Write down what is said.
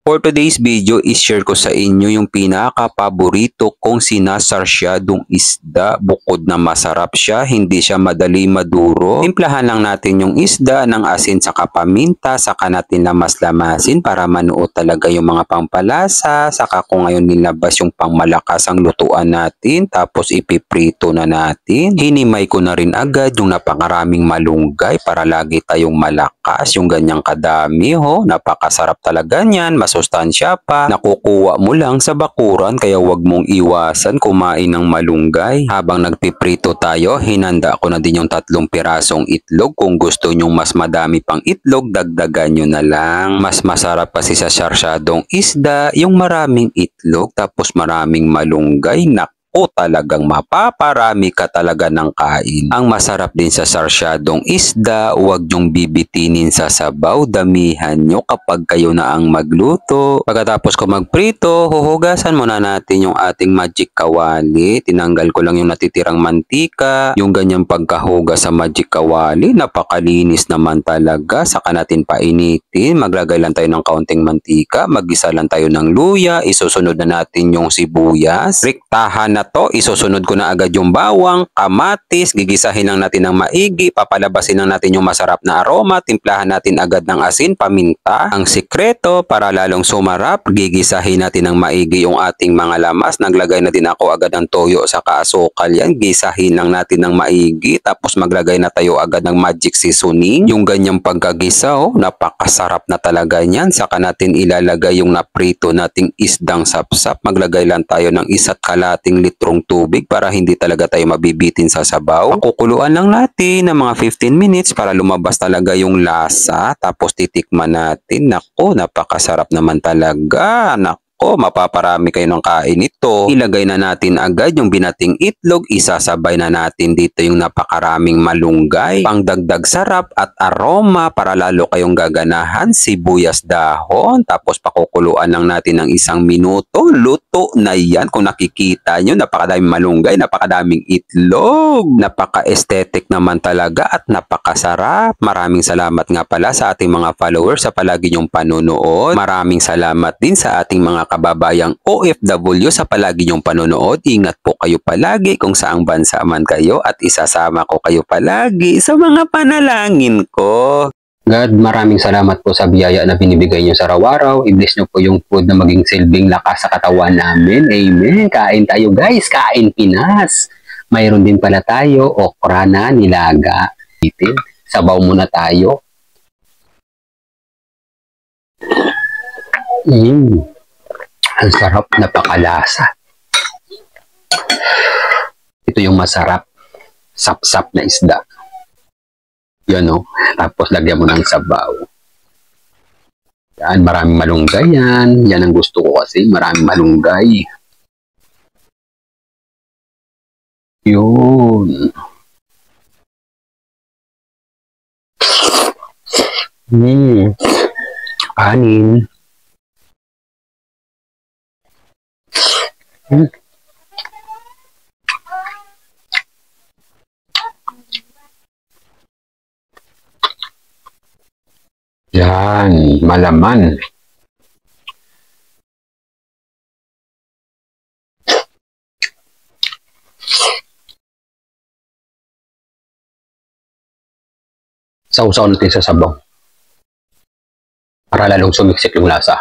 For today's video, i-share ko sa inyo yung pinaka-paborito kong sinasarsyadong isda. Bukod na masarap siya, hindi siya madali maduro. Timplahan lang natin yung isda ng asin sa paminta, saka natin lamas-lamasin para manuot talaga yung mga pampalasa. Saka ko ngayon nilabas yung pangmalakas ang lutuan natin, tapos ipiprito na natin. Hinimay ko na rin agad yung napakaraming malunggay para lagi tayong malakas. Yung ganyang kadami, napakasarap talaga niyan. Masustansya pa, nakukuha mo lang sa bakuran, kaya wag mong iwasan kumain ng malunggay. Habang nagpiprito tayo, hinanda ko na din yung 3 pirasong itlog. Kung gusto nyong mas madami pang itlog, dagdagan nyo na lang. Mas masarap kasi sa sarsyadong isda yung maraming itlog tapos maraming malunggay. Talagang mapaparami ka talaga ng kain. Ang masarap din sa sarsyadong isda, huwag nyong bibitinin sa sabaw, damihan nyo kapag kayo na ang magluto. Pagkatapos ko magprito, huhugasan muna natin yung ating magic kawali. Tinanggal ko lang yung natitirang mantika. Yung ganyang pagkahugas sa magic kawali, napakalinis naman talaga. Saka natin painitin, maglagay lang tayo ng kaunting mantika, magisa lang tayo ng luya, isusunod na natin yung sibuyas. Riktahan na to, isusunod ko na agad yung bawang, kamatis, gigisahin lang natin ng maigi, papalabasin lang natin yung masarap na aroma, timplahan natin agad ng asin, paminta. Ang sikreto para lalong sumarap, gigisahin natin ng maigi yung ating mga lamas. Naglagay na din ako agad ng toyo sa asukal yan, gisahin lang natin ng maigi, tapos maglagay na tayo agad ng magic seasoning. Yung ganyang pagkagisa, napakasarap na talaga niyan. Saka natin ilalagay yung naprito nating isdang sapsap, maglagay lang tayo ng 1.5 litrong tubig para hindi talaga tayo mabibitin sa sabaw. Pakukuluan lang natin ng mga 15 minutes para lumabas talaga yung lasa. Tapos titikman natin. Nako, napakasarap naman talaga. Mapaparami kayo ng kain ito. Ilagay na natin agad yung binating itlog. Isasabay na natin dito yung napakaraming malunggay. Pangdagdag sarap at aroma para lalo kayong gaganahan. Sibuyas dahon. Tapos pakukuluan lang natin ng 1 minuto. Luto na yan. Kung nakikita nyo, napakadaming malunggay, napakadaming itlog. Napaka-aesthetic naman talaga at napakasarap. Maraming salamat nga pala sa ating mga followers sa palagi nyong panonood. Maraming salamat din sa ating mga kababayang OFW sa palagi nyong panonood. Ingat po kayo palagi kung saang bansa man kayo at isasama ko kayo palagi sa mga panalangin ko. God, maraming salamat po sa biyaya na binibigay nyo sa araw-araw. I-bless nyo po yung food na maging silbing lakas sa katawan namin. Amen. Kain tayo guys. Kain Pinas. Mayroon din pala tayo okra na nilaga. Sabaw muna tayo. Ang sarap, napakalasa. Ito yung masarap, sapsap na isda. Yan tapos lagyan mo ng sabaw. Yan, maraming malunggay yan. Yan ang gusto ko kasi, maraming malunggay. Yun. Kanin. Yan, malaman. Sausaw natin sa sabaw para lalong sumiksik yung lasa.